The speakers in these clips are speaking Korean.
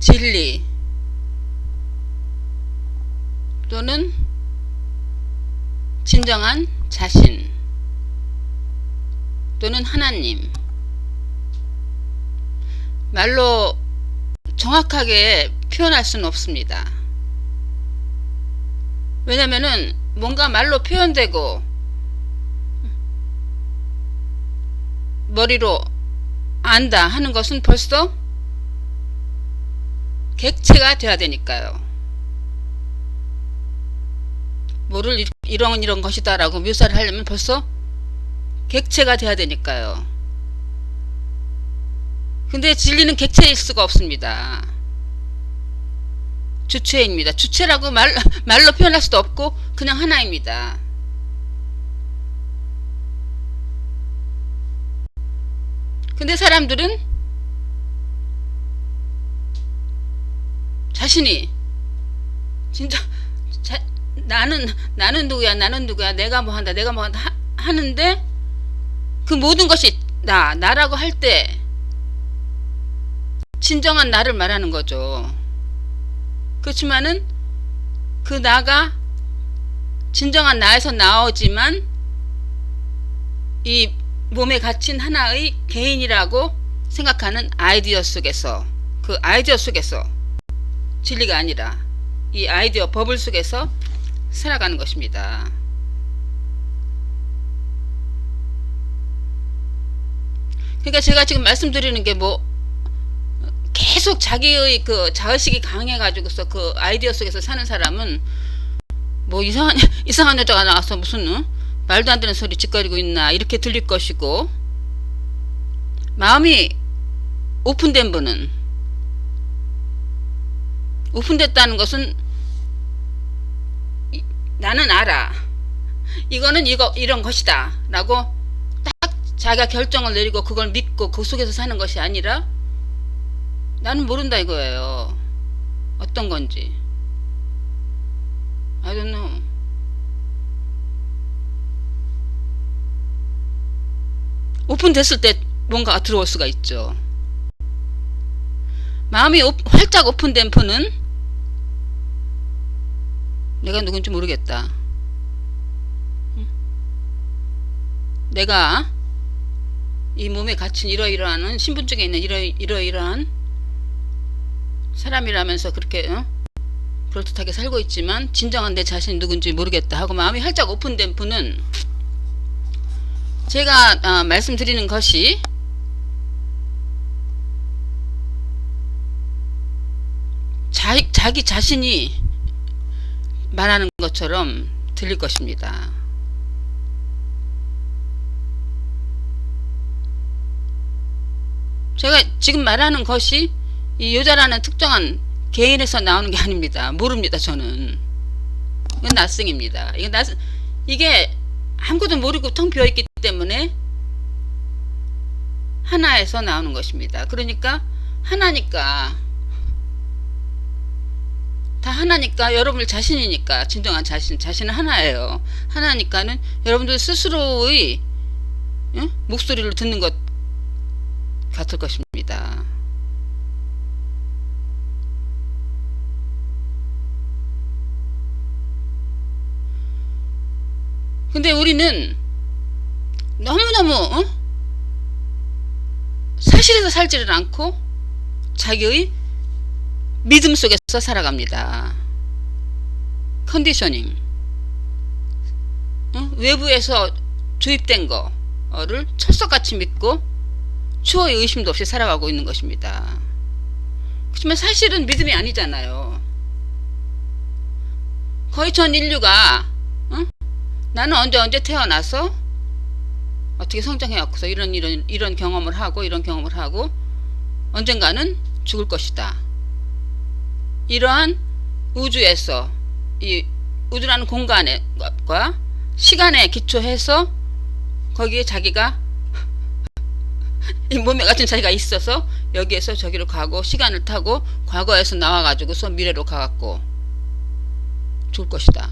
진리 또는 진정한 자신 또는 하나님. 말로 정확하게 표현할 수는 없습니다. 왜냐면은 뭔가 말로 표현되고 머리로 안다 하는 것은 벌써 객체가 돼야 되니까요. 뭐를 이런 것이다 라고 묘사를 하려면 벌써 객체가 돼야 되니까요. 근데 진리는 객체일 수가 없습니다. 주체입니다. 주체라고 말로 표현할 수도 없고 그냥 하나입니다. 근데 사람들은 자신이 진짜 나는 누구야 내가 뭐 한다 하는데 그 모든 것이 나라고 할 때 진정한 나를 말하는 거죠. 그렇지만은 그 나가 진정한 나에서 나오지만 이 몸에 갇힌 하나의 개인이라고 생각하는 아이디어 속에서, 그 아이디어 속에서 진리가 아니라 이 아이디어 버블 속에서 살아가는 것입니다. 그러니까 제가 지금 말씀드리는 게 뭐 계속 자기의 그 자의식이 강해가지고서 그 아이디어 속에서 사는 사람은 뭐 이상한 여자가 나와서 무슨 말도 안 되는 소리 짓거리고 있나 이렇게 들릴 것이고, 마음이 오픈된 분은, 오픈됐다는 것은 나는 알아, 이거는 이런 것이다 라고 딱 자기가 결정을 내리고 그걸 믿고 그 속에서 사는 것이 아니라 나는 모른다 이거예요. 어떤 건지 I don't know. 오픈됐을 때 뭔가가 들어올 수가 있죠. 마음이 활짝 오픈된 분은 내가 누군지 모르겠다, 내가 이 몸에 갇힌 이러이러한 신분증에 있는 이러이러한 사람이라면서 그렇게 그럴듯하게 살고 있지만 진정한 내 자신이 누군지 모르겠다 하고 마음이 활짝 오픈된 분은 제가 말씀드리는 것이 자기 자신이 말하는 것처럼 들릴 것입니다. 제가 지금 말하는 것이 이 여자라는 특정한 개인에서 나오는 게 아닙니다. 모릅니다. 저는 이건 낯승입니다. 이게 아무것도 모르고 텅 비어있기 때문에 하나에서 나오는 것입니다. 그러니까 하나니까, 다 하나니까, 여러분들 자신이니까, 진정한 자신은 하나예요. 하나니까는 여러분들 스스로의 목소리를 듣는 것 같을 것입니다. 근데 우리는 너무너무 사실에서 살지를 않고 자기의 믿음 속에서 살아갑니다. 컨디셔닝, 외부에서 주입된 거를 철석같이 믿고 추호의 의심도 없이 살아가고 있는 것입니다. 그렇지만 사실은 믿음이 아니잖아요. 거의 전 인류가 나는 언제 태어나서 어떻게 성장해왔고서 이런 경험을 하고 언젠가는 죽을 것이다, 이러한 우주에서, 이 우주라는 공간과 시간에 기초해서 거기에 자기가 이 몸에 갇힌 자기가 있어서 여기에서 저기로 가고 시간을 타고 과거에서 나와가지고서 미래로 가갖고 죽을 것이다,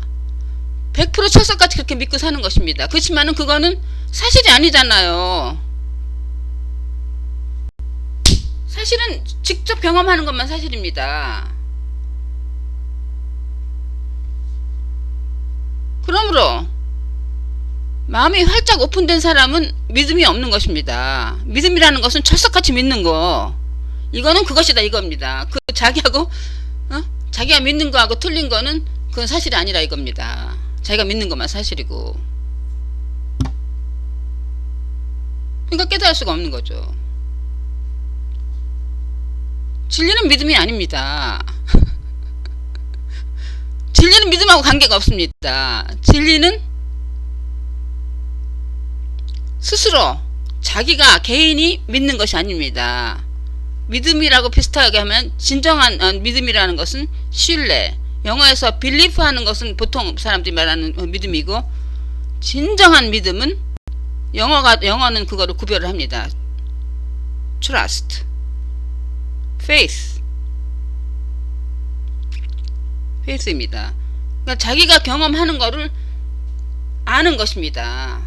100% 철석같이 그렇게 믿고 사는 것입니다. 그렇지만은 그거는 사실이 아니잖아요. 사실은 직접 경험하는 것만 사실입니다. 그러므로 마음이 활짝 오픈된 사람은 믿음이 없는 것입니다. 믿음이라는 것은 철석같이 믿는 거. 이거는 그것이다 이겁니다. 그 자기하고 자기가 믿는 거하고 틀린 거는 그건 사실이 아니라 이겁니다. 자기가 믿는 것만 사실이고. 그러니까 깨달을 수가 없는 거죠. 진리는 믿음이 아닙니다. 진리는 믿음하고 관계가 없습니다. 진리는 스스로 자기가 개인이 믿는 것이 아닙니다. 믿음이라고 비슷하게 하면 진정한 믿음이라는 것은 신뢰. 영어에서 believe 하는 것은 보통 사람들이 말하는 믿음이고, 진정한 믿음은 영어는 그거를 구별을 합니다. trust, faith입니다. 그러니까 자기가 경험하는 거를 아는 것입니다.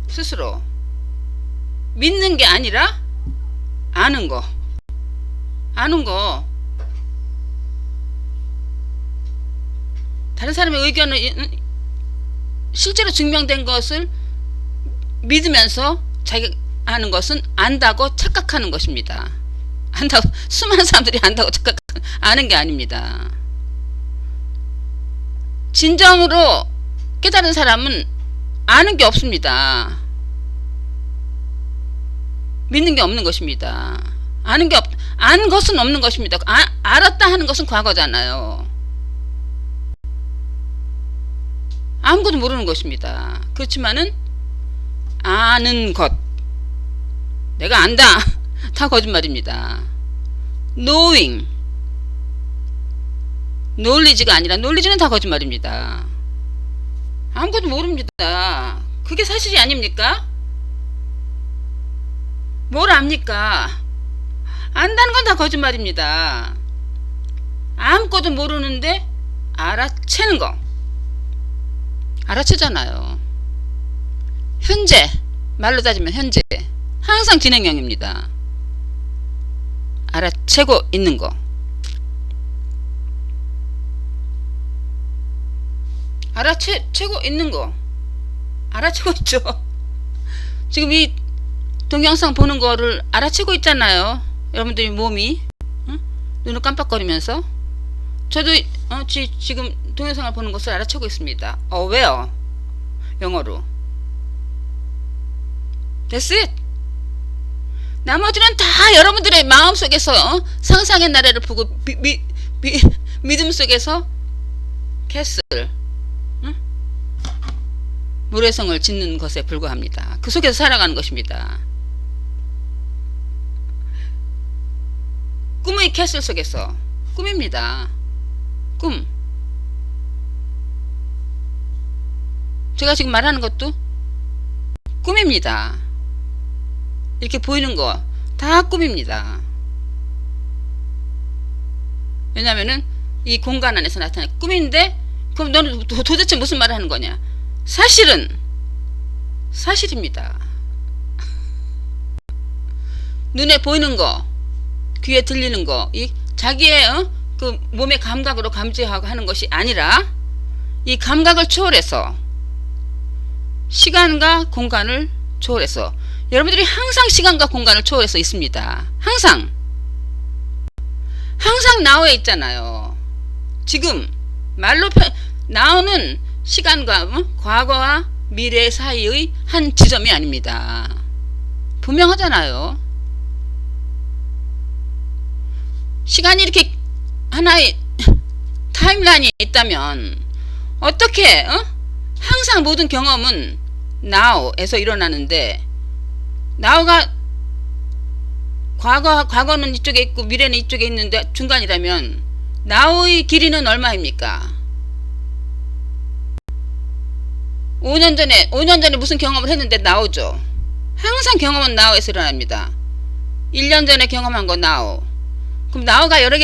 스스로 믿는 게 아니라 아는 거. 다른 사람의 의견을 실제로 증명된 것을 믿으면서 자기가 아는 것은 안다고 착각하는 것입니다. 안다고, 수많은 사람들이 안다고 아는 게 아닙니다. 진정으로 깨달은 사람은 아는 게 없습니다. 믿는 게 없는 것입니다. 아는 것은 없는 것입니다. 알았다 하는 것은 과거잖아요. 아무것도 모르는 것입니다. 그렇지만은 아는 것, 내가 안다, 다 거짓말입니다. knowledge가 아니라 knowledge는 다 거짓말입니다. 아무것도 모릅니다. 그게 사실이 아닙니까? 뭘 압니까? 안다는 건 다 거짓말입니다. 아무것도 모르는데 알아채는 거. 알아채잖아요. 현재, 말로 따지면 현재, 항상 진행형입니다. 알아채고 있는 거. 알아채고 있는 거. 알아채고 있죠. 지금 이 동영상 보는 거를 알아채고 있잖아요. 여러분들이 몸이 눈을 깜빡거리면서. 저도 지금 동영상을 보는 것을 알아채고 있습니다. aware, 영어로. That's it. 나머지는 다 여러분들의 마음속에서 상상의 나래를 보고 믿음 속에서 캐슬, 모래성을 짓는 것에 불과합니다. 그 속에서 살아가는 것입니다. 꿈의 캐슬 속에서. 꿈입니다. 꿈. 제가 지금 말하는 것도 꿈입니다. 이렇게 보이는 거 다 꿈입니다. 왜냐면은 이 공간 안에서 나타나는 꿈인데, 그럼 너는 도대체 무슨 말을 하는 거냐? 사실은 사실입니다. 눈에 보이는 거, 귀에 들리는 거, 이 자기의 그 몸의 감각으로 감지하고 하는 것이 아니라 이 감각을 초월해서, 시간과 공간을 초월해서, 여러분들이 항상 시간과 공간을 초월해서 있습니다. 항상 나오에 있잖아요. 지금 말로 나오는 시간과 과거와 미래 사이의 한 지점이 아닙니다. 분명하잖아요. 시간이 이렇게 하나의 타임라인이 있다면 어떻게 항상 모든 경험은 now에서 일어나는데, now가 과거는 이쪽에 있고 미래는 이쪽에 있는데 중간이라면 now의 길이는 얼마입니까? 5년 전에 무슨 경험을 했는데 now죠. 항상 경험은 now에서 일어납니다. 1년 전에 경험한 거 now. 그럼 now가 여러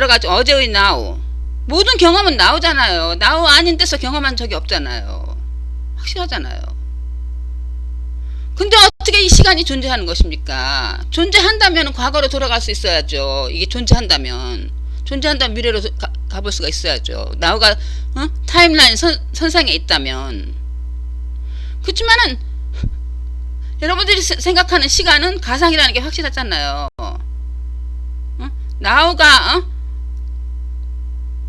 가지 어제의 now. 모든 경험은 now잖아요. now 아닌 데서 경험한 적이 없잖아요. 확실하잖아요. 근데 어떻게 어떻게 이 시간이 존재하는 것입니까? 존재한다면 과거로 돌아갈 수 있어야죠. 이게 존재한다면 미래로 가볼 수가 있어야죠. 나우가 타임라인 선상에 있다면. 그렇지만은 여러분들이 생각하는 시간은 가상이라는 게 확실하잖아요. 나우가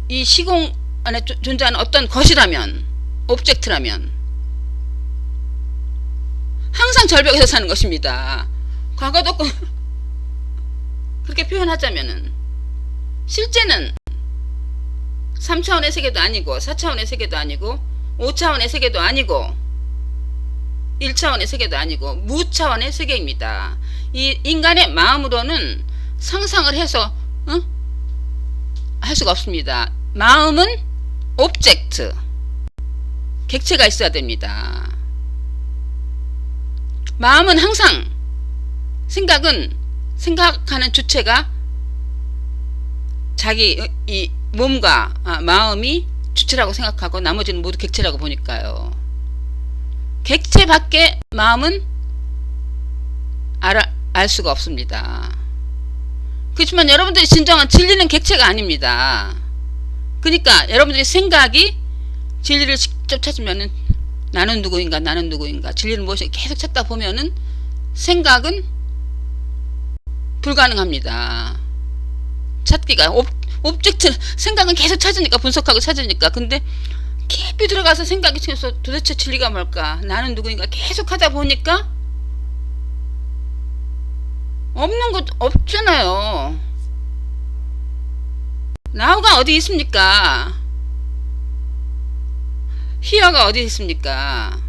이 시공 안에 존재하는 어떤 것이라면, 오브젝트라면 항상 절벽에서 사는 것입니다. 과거도 없고 그렇게 표현하자면은 실제는 3차원의 세계도 아니고 4차원의 세계도 아니고 5차원의 세계도 아니고 1차원의 세계도 아니고 무차원의 세계입니다. 이 인간의 마음으로는 상상을 해서 할 수가 없습니다. 마음은 오브젝트, 객체가 있어야 됩니다. 마음은 항상 생각하는 주체가 자기 이 몸과 마음이 주체라고 생각하고 나머지는 모두 객체라고 보니까요. 객체밖에 마음은 알 수가 없습니다. 그렇지만 여러분들이 진정한 진리는 객체가 아닙니다. 그러니까 여러분들이 생각이 진리를 직접 찾으면은 나는 누구인가 진리는 무엇인가 계속 찾다 보면은 생각은 불가능합니다. 찾기가 오브젝트 생각은 계속 찾으니까 분석하고 찾으니까 근데 깊이 들어가서 생각이 치면서 도대체 진리가 뭘까 나는 누구인가 계속 하다 보니까 없는 것 없잖아요. 나우가 어디 있습니까? 히어가 어디 있습니까?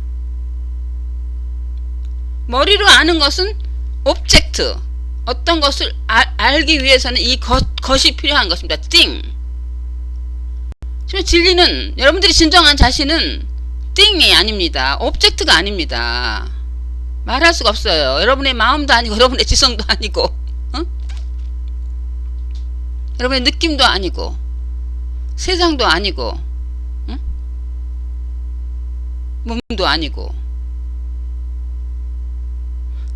머리로 아는 것은 오브젝트, 어떤 것을 알기 위해서는 이 것이 필요한 것입니다. thing. 진리는 여러분들이 진정한 자신은 thing이 아닙니다. 오브젝트가 아닙니다. 말할 수가 없어요. 여러분의 마음도 아니고 여러분의 지성도 아니고 여러분의 느낌도 아니고 세상도 아니고 몸도 아니고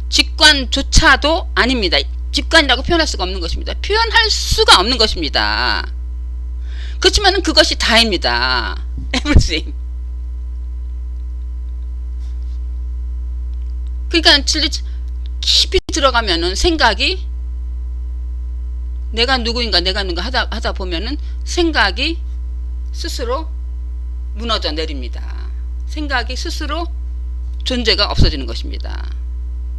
직관조차도 아닙니다. 직관이라고 표현할 수가 없는 것입니다. 표현할 수가 없는 것입니다. 그렇지만 그것이 다입니다. everything. 그러니까 진리 깊이 들어가면은 생각이 내가 누구인가 하다 보면은 생각이 스스로 무너져 내립니다. 생각이 스스로 존재가 없어지는 것입니다.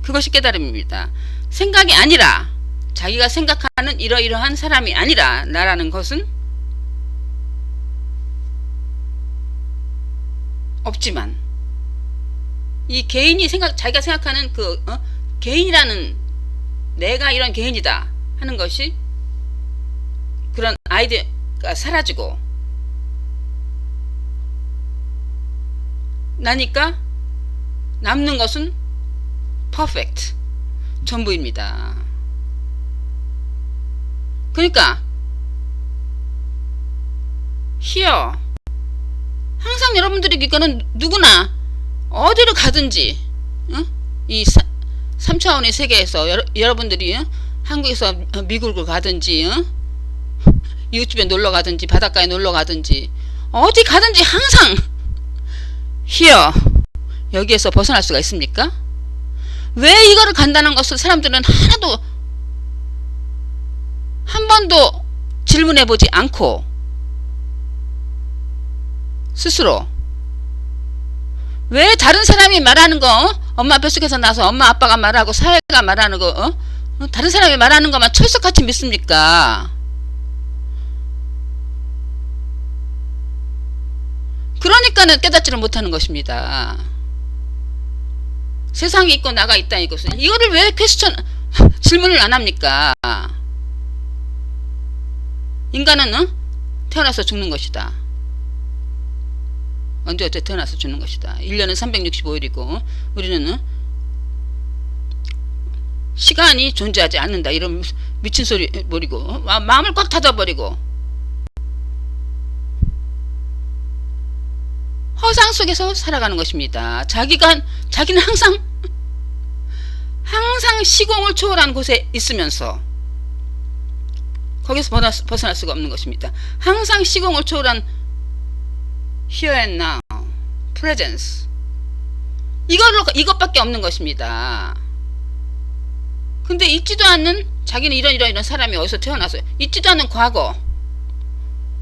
그것이 깨달음입니다. 생각이 아니라 자기가 생각하는 이러이러한 사람이 아니라 나라는 것은 없지만 이 개인이 자기가 생각하는 개인이라는 내가 이런 개인이다 하는 것이 그런 아이디어가 사라지고 나니까 남는 것은 퍼펙트 전부입니다. 그러니까 here 항상 여러분들이 이거는 누구나 어디로 가든지 이 3차원의 세계에서 여러분들이 한국에서 미국을 가든지 이웃집에 놀러 가든지 바닷가에 놀러 가든지 어디 가든지 항상 here 여기에서 벗어날 수가 있습니까? 왜 이거를 간다는 것을 사람들은 하나도 한 번도 질문해 보지 않고 스스로 왜 다른 사람이 말하는 거 엄마 뱃속에서 나서 엄마 아빠가 말하고 사회가 말하는 거 다른 사람이 말하는 것만 철석같이 믿습니까? 그러니까는 깨닫지를 못하는 것입니다. 세상이 있고 나가 있다 이것은 이거를 왜 질문을 안 합니까? 인간은 태어나서 죽는 것이다. 언제 어째 태어나서 죽는 것이다. 1년은 365일이고 우리는 시간이 존재하지 않는다. 이런 미친 소리 버리고 마음을 꽉 닫아버리고 허상 속에서 살아가는 것입니다. 자기는 항상 항상 시공을 초월한 곳에 있으면서 거기서 벗어날 수가 없는 것입니다. 항상 시공을 초월한 here and now, presence. 이것밖에 없는 것입니다. 근데 있지도 않는 자기는 이런 사람이 어디서 태어나서 있지도 않는 과거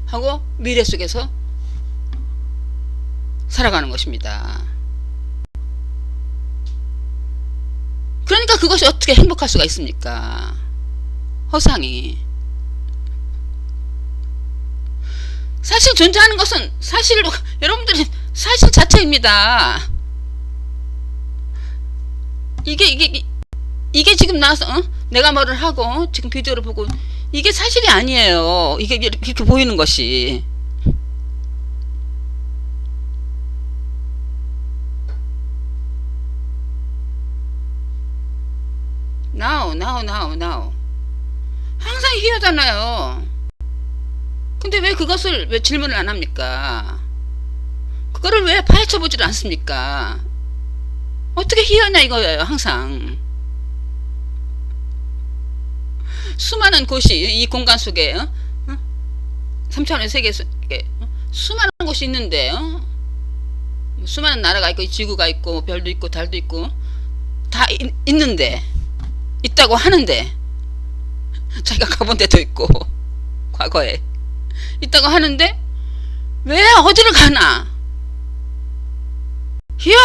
하고 미래 속에서 살아가는 것입니다. 그러니까 그것이 어떻게 행복할 수가 있습니까? 허상이. 사실 존재하는 것은 사실로 여러분들이 사실 자체입니다. 이게 지금 나와서 내가 뭐를 하고 지금 비디오를 보고 이게 사실이 아니에요. 이게 이렇게 보이는 것이. now. 항상 희하잖아요. 근데 왜 그것을 왜 질문을 안 합니까? 그거를 왜 파헤쳐 보질 않습니까? 어떻게 희하냐 이거예요. 항상 수많은 곳이 이 공간 속에 3차원의 세계 속에 수많은 곳이 있는데 수많은 나라가 있고 지구가 있고 별도 있고 달도 있고 다 있는데 있다고 하는데 자기가 가본 데도 있고 과거에 있다고 하는데 왜 어디를 가나? 희어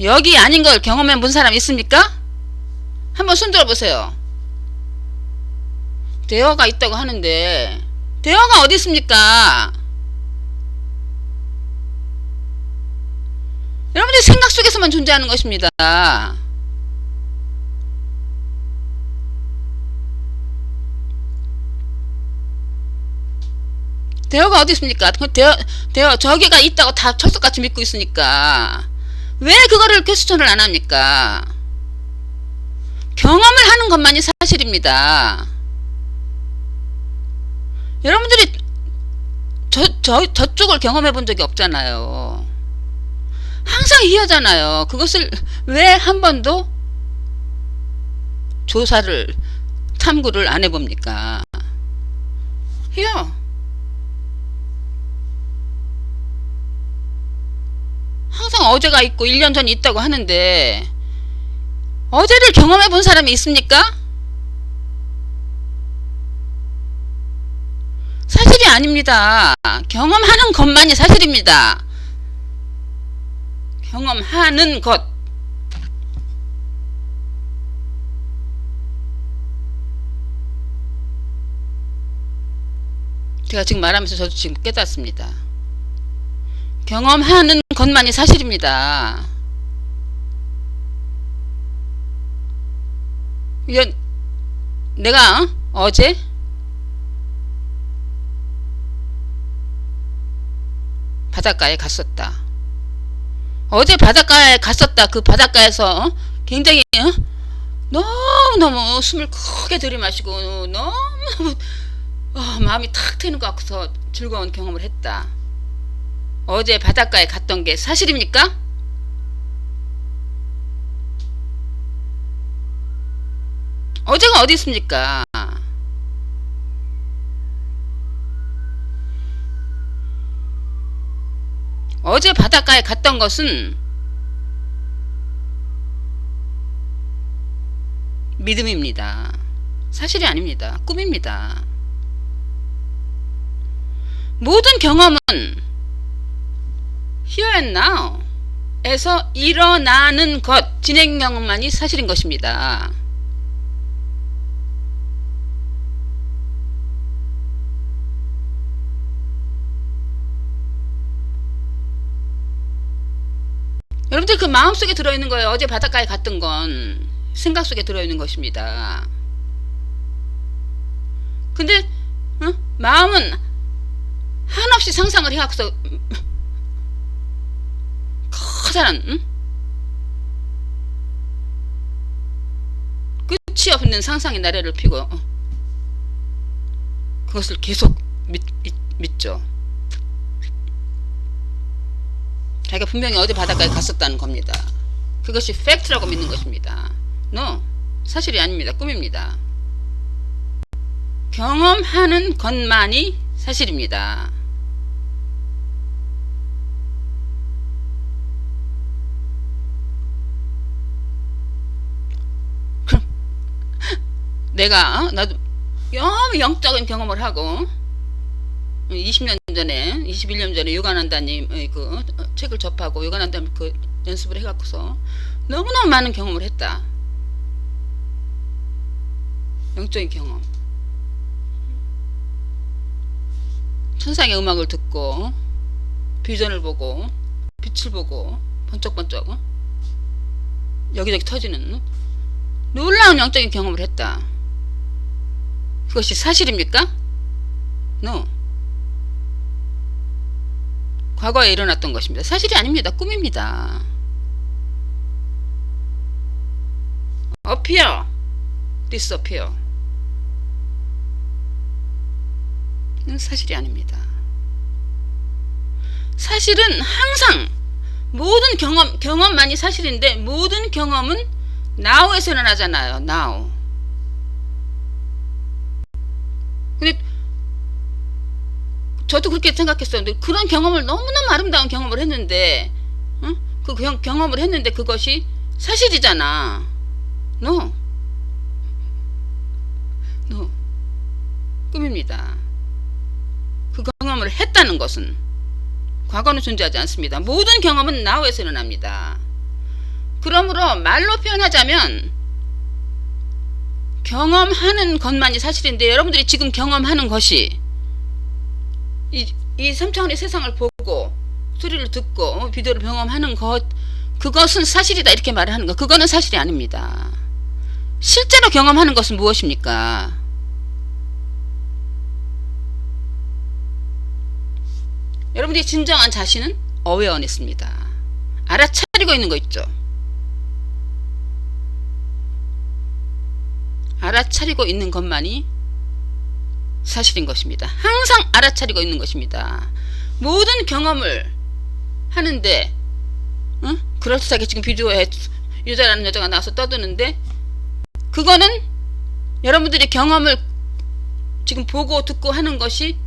여기 아닌 걸 경험해 본 사람 있습니까? 한번 손 들어보세요. 대어가 있다고 하는데 대어가 어디 있습니까? 여러분들 생각 속에서만 존재하는 것입니다. 대어가 어디 있습니까? 대어 저기가 있다고 다 철석같이 믿고 있으니까 왜 그거를 퀘스천을 안 합니까? 경험을 하는 것만이 사실입니다. 여러분들이 저쪽을 경험해 본 적이 없잖아요. 항상 희하잖아요. 그것을 왜 한 번도 조사를 탐구를 안 해봅니까? 희어 항상 어제가 있고 1년 전이 있다고 하는데 어제를 경험해 본 사람이 있습니까? 사실이 아닙니다. 경험하는 것만이 사실입니다. 경험하는 것. 제가 지금 말하면서 저도 지금 깨닫습니다. 경험하는 것만이 사실입니다. 이건 내가 어제 바닷가에 갔었다. 어제 바닷가에 갔었다. 그 바닷가에서 굉장히 너무너무 숨을 크게 들이마시고 너무너무 마음이 탁 트이는 것 같아서 즐거운 경험을 했다. 어제 바닷가에 갔던 게 사실입니까? 어제가 어디 있습니까? 어제 바닷가에 갔던 것은 믿음입니다. 사실이 아닙니다. 꿈입니다. 모든 경험은 here and now 에서 일어나는 것, 진행 경험만이 사실인 것입니다. 여러분들 그 마음속에 들어있는 거예요. 어제 바닷가에 갔던 건 생각 속에 들어있는 것입니다. 근데 마음은 한없이 상상을 해갖고서 커다란 끝이 없는 상상의 나래를 피고 그것을 계속 믿죠. 자기가 분명히 어디 바닷가에 갔었다는 겁니다. 그것이 팩트라고 믿는 것입니다. No, 사실이 아닙니다. 꿈입니다. 경험하는 것만이 사실입니다. 그럼 내가 나도 너무 영적인 경험을 하고 20년 전에 21년 전에 요가난다님의 그 책을 접하고 요가난다님 그 연습을 해갖고서 너무너무 많은 경험을 했다. 영적인 경험. 천상의 음악을 듣고 비전을 보고 빛을 보고 번쩍번쩍 여기저기 터지는 놀라운 영적인 경험을 했다. 그것이 사실입니까? No. 과거에 일어났던 것입니다. 사실이 아닙니다. 꿈입니다. appear, disappear. 이건 사실이 아닙니다. 사실은 항상 모든 경험만이 사실인데 모든 경험은 now에서 일어나잖아요. now. 근데 저도 그렇게 생각했었는데 그런 경험을 너무너무 아름다운 경험을 했는데 그 경험을 했는데 그것이 사실이잖아. No. No. 꿈입니다. 그 경험을 했다는 것은 과거는 존재하지 않습니다. 모든 경험은 now에서 일어납니다. 그러므로 말로 표현하자면 경험하는 것만이 사실인데 여러분들이 지금 경험하는 것이 이 3차원의 세상을 보고 소리를 듣고 비디오를 경험하는 것 그것은 사실이다 이렇게 말을 하는 것 그거는 사실이 아닙니다. 실제로 경험하는 것은 무엇입니까? 여러분들이 진정한 자신은 어웨어니스입니다. 알아차리고 있는 거 있죠. 알아차리고 있는 것만이 사실인 것입니다. 항상 알아차리고 있는 것입니다. 모든 경험을 하는데 그럴듯하게 지금 비디오에 유자라는 여자가 나와서 떠드는데 그거는 여러분들이 경험을 지금 보고 듣고 하는 것이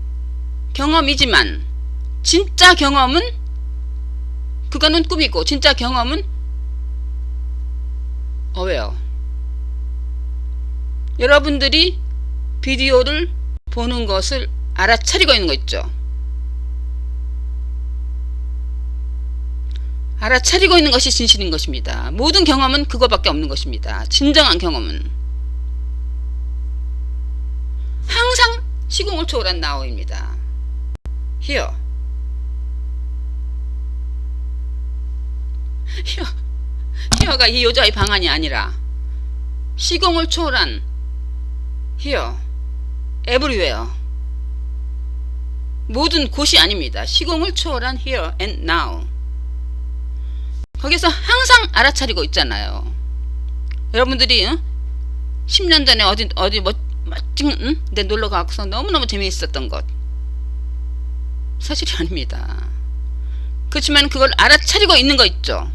경험이지만 진짜 경험은 그거는 꿈이고 진짜 경험은 어웨어. 여러분들이 비디오를 보는 것을 알아차리고 있는 거 있죠. 알아차리고 있는 것이 진실인 것입니다. 모든 경험은 그거밖에 없는 것입니다. 진정한 경험은 항상 시공을 초월한 나오입니다. Here. Here가 이 여자의 방안이 아니라 시공을 초월한 Here. Everywhere. 모든 곳이 아닙니다. 시공을 초월한 Here and Now. 거기서 항상 알아차리고 있잖아요. 여러분들이 10년 전에 어디 멋진 데 놀러 가고서 너무너무 재미있었던 것 사실이 아닙니다. 그렇지만 그걸 알아차리고 있는 거 있죠.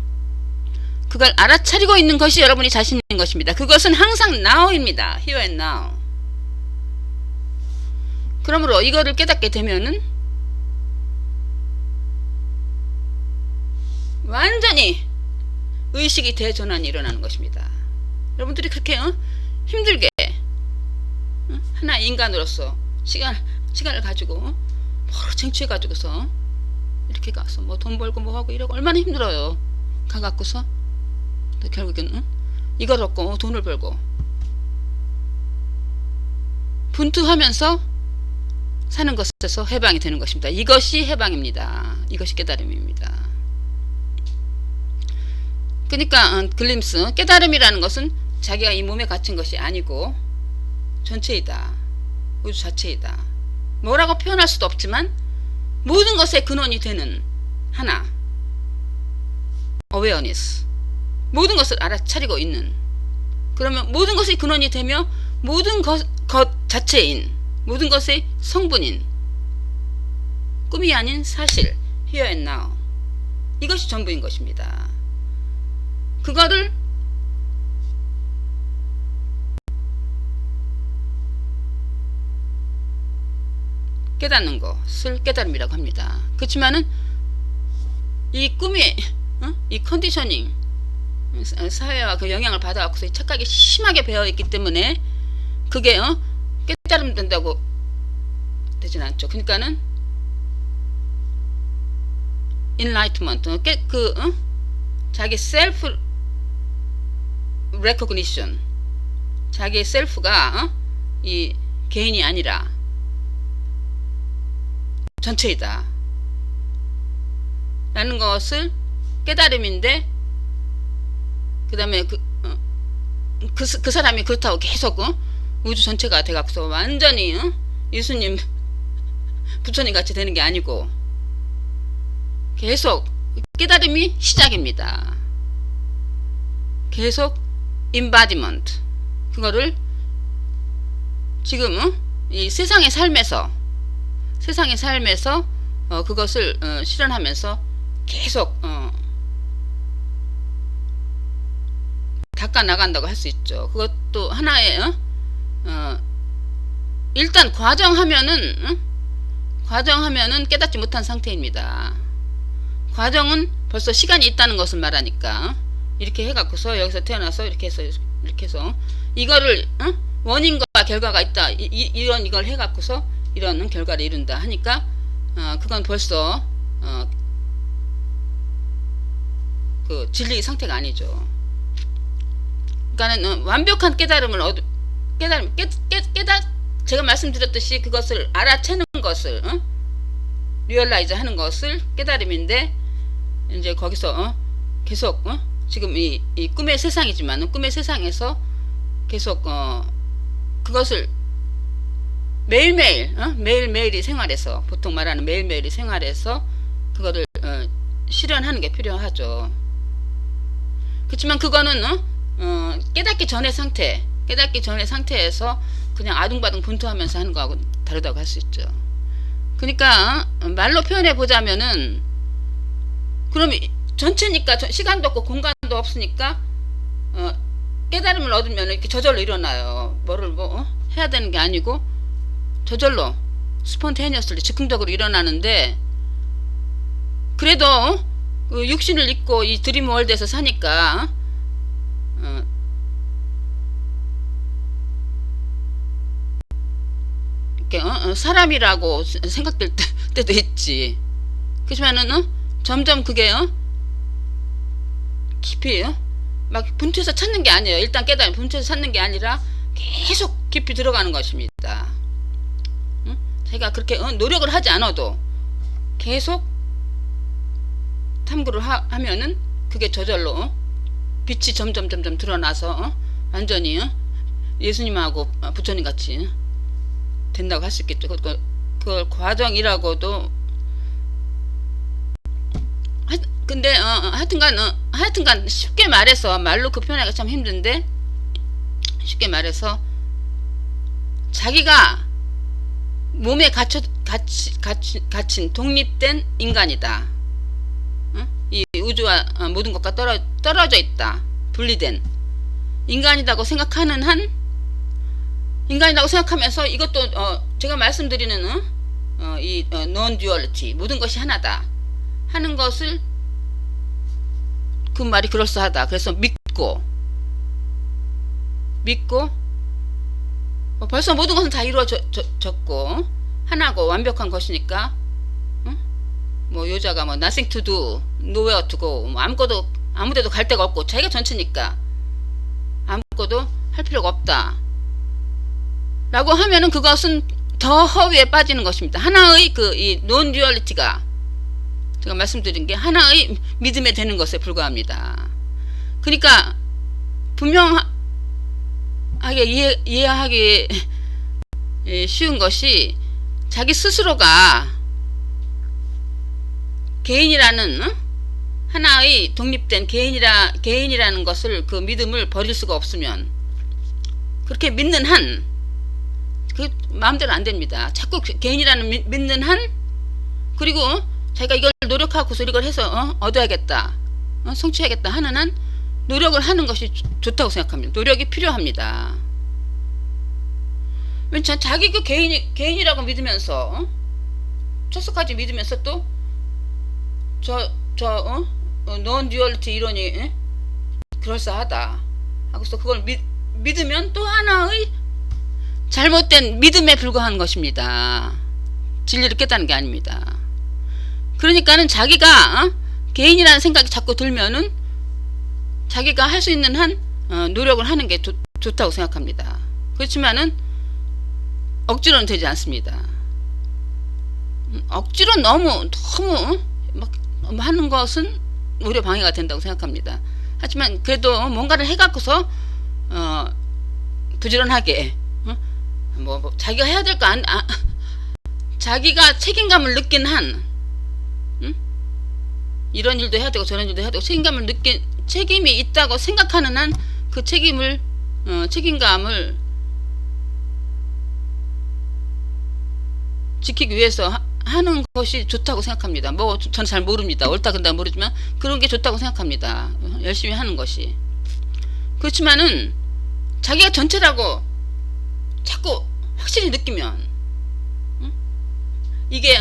그걸 알아차리고 있는 것이 여러분이 자신인 것입니다. 그것은 항상 now입니다. here and now. 그러므로 이거를 깨닫게 되면은 완전히 의식이 대전환이 일어나는 것입니다. 여러분들이 그렇게 힘들게 하나의 인간으로서 시간을 가지고 뭐로 쟁취해 가지고서 이렇게 가서 뭐 돈 벌고 뭐 하고 이러고 얼마나 힘들어요. 가갖고서 결국엔 이걸 얻고 돈을 벌고 분투하면서 사는 것에서 해방이 되는 것입니다. 이것이 해방입니다. 이것이 깨달음입니다. 그러니까 글림스 깨달음이라는 것은 자기가 이 몸에 갇힌 것이 아니고 전체이다. 우주 자체이다. 뭐라고 표현할 수도 없지만 모든 것의 근원이 되는 하나 awareness. 모든 것을 알아차리고 있는 그러면 모든 것의 근원이 되며 모든 것 자체인 모든 것의 성분인 꿈이 아닌 사실 here and now 이것이 전부인 것입니다. 그거를 깨닫는 것을 깨달음이라고 합니다. 그렇지만은 이 꿈이 이 컨디셔닝 사회와 그 영향을 받아갖고서 착각이 심하게 배어있기 때문에 그게 깨달음 된다고 되진 않죠. 그러니까는 enlightenment 자기 셀프 recognition, 자기 셀프가 이 개인이 아니라 전체이다 라는 것을 깨달음인데, 그 다음에 그 사람이 그렇다고 계속 우주 전체가 돼갖고서 완전히 예수님 부처님 같이 되는 게 아니고 계속 깨달음이 시작입니다. 계속 embodiment, 그거를 지금 이 세상의 삶에서 그것을 실현하면서 계속 닦아 나간다고 할 수 있죠. 그것도 하나의 일단 과정하면은 깨닫지 못한 상태입니다. 과정은 벌써 시간이 있다는 것을 말하니까 이렇게 해갖고서 여기서 태어나서 이렇게 해서 이거를 원인과 결과가 있다, 이걸 해갖고서 이런 결과를 이룬다 하니까 그건 벌써 그 진리 상태가 아니죠. 그러니까는 완벽한 깨달음을 제가 말씀드렸듯이 그것을 알아채는 것을 리얼라이즈 하는 것을 깨달음인데, 이제 거기서 계속 지금 이 꿈의 세상이지만 꿈의 세상에서 계속 그것을 매일매일이 생활에서, 보통 말하는 매일매일이 생활에서 그거를 실현하는 게 필요하죠. 그렇지만 그거는 깨닫기 전의 상태에서 그냥 아둥바둥 분투하면서 하는 거하고 다르다고 할 수 있죠. 그러니까 말로 표현해 보자면은, 그럼 전체니까 시간도 없고 공간도 없으니까 깨달음을 얻으면 이렇게 저절로 일어나요. 뭐를 해야 되는 게 아니고 저절로 스폰테니어스리 즉흥적으로 일어나는데, 그래도 그 육신을 입고 이 드림 월드에서 사니까 이렇게 사람이라고 생각될 때도 있지. 그렇지만은 점점 그게 깊이 막 분투해서 찾는 게 아니에요. 일단 깨달음 분투해서 찾는 게 아니라 계속 깊이 들어가는 것입니다. 자기가 그렇게 노력을 하지 않아도 계속 탐구를 하면은 그게 저절로 빛이 점점 드러나서 완전히 예수님하고 부처님 같이 된다고 할 수 있겠죠. 그걸 과정이라고도. 근데 하여튼간 쉽게 말해서, 말로 그 표현하기가 참 힘든데, 쉽게 말해서 자기가 몸에 갇힌 독립된 인간이다. 이 우주와 모든 것과 떨어져 있다. 분리된 인간이라고 생각하면서 이것도 제가 말씀드리는 이 non-duality, 모든 것이 하나다 하는 것을, 그 말이 그럴싸하다. 그래서 믿고 벌써 모든 것은 다 이루어졌고 하나고 완벽한 것이니까, 뭐 여자가 뭐 nothing to do, nowhere to go, 뭐 아무데도 갈 데가 없고 자기가 전체니까 아무것도 할 필요가 없다 라고 하면은 그것은 더 허위에 빠지는 것입니다. 하나의 이 논듀얼리티가, 제가 말씀드린 게 하나의 믿음에 되는 것에 불과합니다. 그러니까 분명하게 이해하기 쉬운 것이, 자기 스스로가 개인이라는 하나의 독립된 개인이라는 것을, 그 믿음을 버릴 수가 없으면, 그렇게 믿는 한 그 마음대로 안 됩니다. 자꾸 개인이라는 믿는 한, 그리고 자기가 이걸 노력하고서 이걸 해서 얻어야겠다, 성취해야겠다 하는 한 노력을 하는 것이 좋다고 생각합니다. 노력이 필요합니다. 왜냐면 자기 그 개인이라고 믿으면서 철석까지 믿으면서 또 논 듀얼리티 이론이 그럴싸하다 하고서 그걸 믿으면 또 하나의 잘못된 믿음에 불과한 것입니다. 진리를 깨닫는 게 아닙니다. 그러니까는 자기가 개인이라는 생각이 자꾸 들면은 자기가 할 수 있는 한 노력을 하는 게 좋다고 생각합니다. 그렇지만은 억지로는 되지 않습니다. 억지로 너무 막 하는 것은 오히려 방해가 된다고 생각합니다. 하지만 그래도 뭔가를 해갖고서 부지런하게 뭐 자기가 해야 될 거 자기가 책임감을 느낀 한 이런 일도 해야 되고 저런 일도 해야 되고 책임이 있다고 생각하는 한 그 책임감을 지키기 위해서 하는 것이 좋다고 생각합니다. 뭐 저는 잘 모릅니다. 옳다 그른다 모르지만 그런 게 좋다고 생각합니다. 열심히 하는 것이. 그렇지만은 자기가 전체라고 자꾸 확실히 느끼면 이게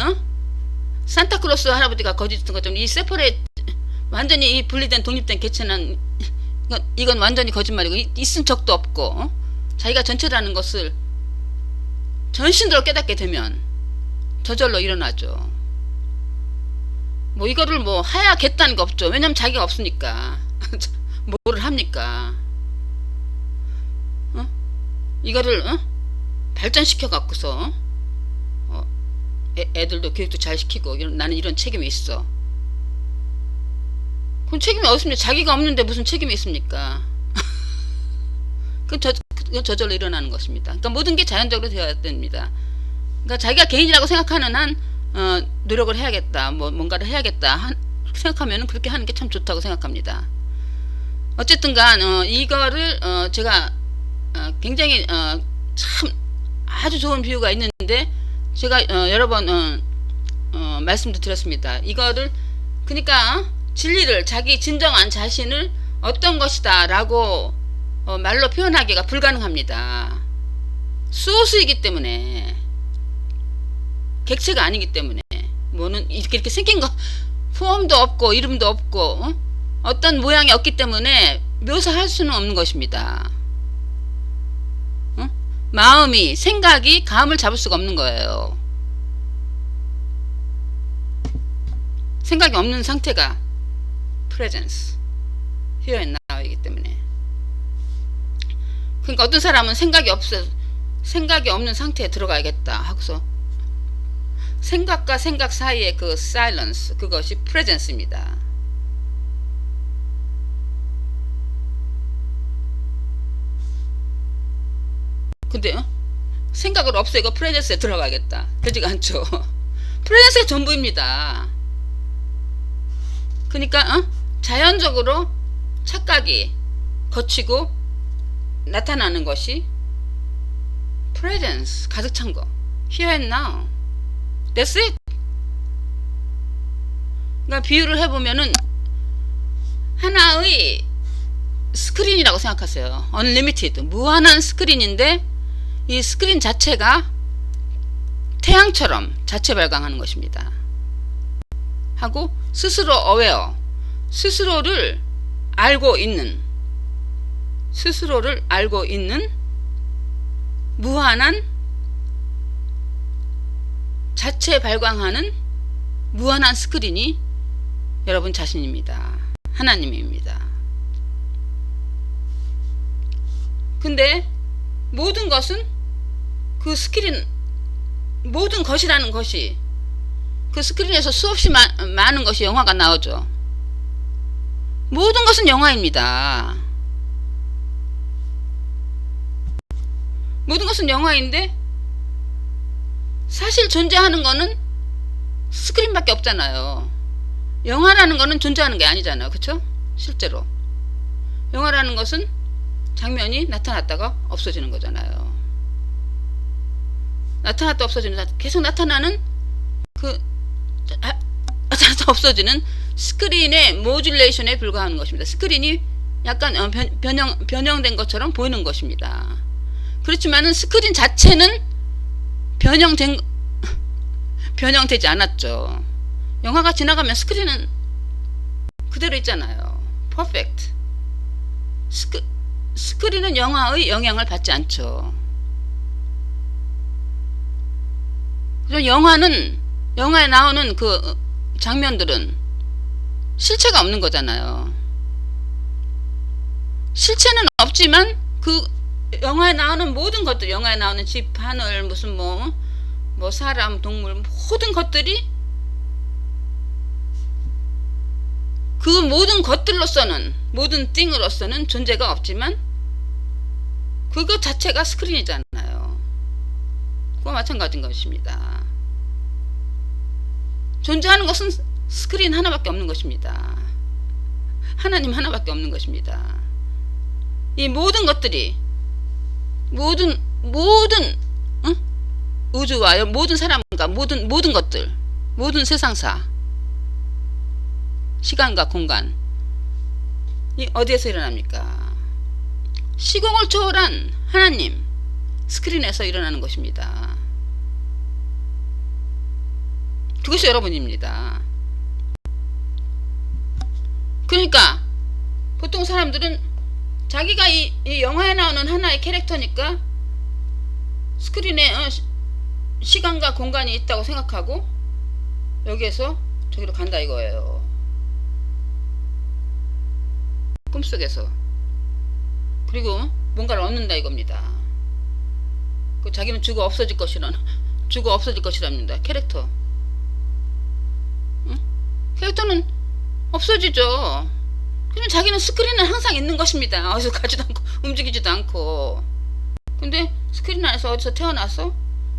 산타클로스 할아버지가 거짓했던 것처럼 이 세퍼레이트 완전히 이 분리된 독립된 개체는 이건 완전히 거짓말이고 있은 적도 없고 자기가 전체라는 것을 전신으로 깨닫게 되면 저절로 일어나죠. 뭐 이거를 뭐 해야겠다는 게 없죠. 왜냐면 자기가 없으니까 뭐를 합니까? 이거를 발전시켜 갖고서 애들도 교육도 잘 시키고 나는 이런 책임이 있어. 그럼 책임이 없습니다. 자기가 없는데 무슨 책임이 있습니까? 그건 저절로 일어나는 것입니다. 그러니까 모든 게 자연적으로 되어야 됩니다. 그러니까 자기가 개인이라고 생각하는 한 노력을 해야겠다, 뭔가를 해야겠다 생각하면 그렇게 하는 게 참 좋다고 생각합니다. 어쨌든간 이거를 제가 굉장히 참 아주 좋은 비유가 있는데 제가 여러 번 말씀도 드렸습니다. 이거를 그러니까 진리를 자기 진정한 자신을 어떤 것이다 라고 말로 표현하기가 불가능합니다. 수호수이기 때문에 객체가 아니기 때문에 뭐는 이렇게 생긴 거 포함도 없고 이름도 없고 어떤 모양이 없기 때문에 묘사할 수는 없는 것입니다. 마음이 생각이 감을 잡을 수가 없는 거예요. 생각이 없는 상태가 presence, here and now이기 때문에. 그러니까 어떤 사람은 생각이 없는 상태에 들어가야겠다 하고서 생각과 생각 사이의 그 silence, 그것이 presence입니다. 근데 생각을 없애고 presence에 들어가겠다. 되지가 않죠. presence가 전부입니다. 그러니까 자연적으로 착각이 거치고 나타나는 것이 presence, 가득 찬 거. here and now. That's it. 그러니까 비유를 해보면은 하나의 스크린이라고 생각하세요. unlimited, 무한한 스크린인데 이 스크린 자체가 태양처럼 자체 발광하는 것입니다. 하고 스스로 aware, 스스로를 알고 있는 무한한 자체 발광하는 무한한 스크린이 여러분 자신입니다. 하나님입니다. 근데 모든 것은 그 스크린, 모든 것이라는 것이 그 스크린에서 수없이 많은 것이 영화가 나오죠. 모든 것은 영화입니다. 모든 것은 영화인데 사실 존재하는 거는 스크린밖에 없잖아요. 영화라는 거는 존재하는 게 아니잖아요. 그쵸? 실제로 영화라는 것은 장면이 나타났다가 없어지는 거잖아요. 나타났다 없어지는, 계속 나타나는 나타났다 없어지는 스크린의 모듈레이션에 불과하는 것입니다. 스크린이 약간 변형된 것처럼 보이는 것입니다. 그렇지만은 스크린 자체는 변형되지 않았죠. 영화가 지나가면 스크린은 그대로 있잖아요. 퍼펙트. 스크린은 영화의 영향을 받지 않죠. 그럼 영화에 나오는 그 장면들은 실체가 없는 거잖아요. 실체는 없지만 그 영화에 나오는 모든 것들, 영화에 나오는 집, 하늘, 무슨 뭐 사람, 동물, 모든 것들이 그 모든 것들로서는, 모든 띵으로서는 존재가 없지만 그것 자체가 스크린이잖아요. 그와 마찬가지인 것입니다. 존재하는 것은 스크린 하나밖에 없는 것입니다. 하나님 하나밖에 없는 것입니다. 이 모든 것들이 모든 우주와 모든 사람과 모든 것들, 모든 세상사, 시간과 공간이 어디에서 일어납니까? 시공을 초월한 하나님 스크린에서 일어나는 것입니다. 그것이 여러분입니다. 그러니까 보통 사람들은 자기가 이 영화에 나오는 하나의 캐릭터니까 스크린에 시간과 공간이 있다고 생각하고 여기에서 저기로 간다 이거예요. 꿈속에서. 그리고 뭔가를 얻는다 이겁니다. 자기는 죽어 없어질 것이랍니다. 캐릭터. 응? 캐릭터는 없어지죠. 그러면 자기는 스크린은 항상 있는 것입니다. 어디서 가지도 않고 움직이지도 않고. 근데 스크린 안에서 어디서 태어나서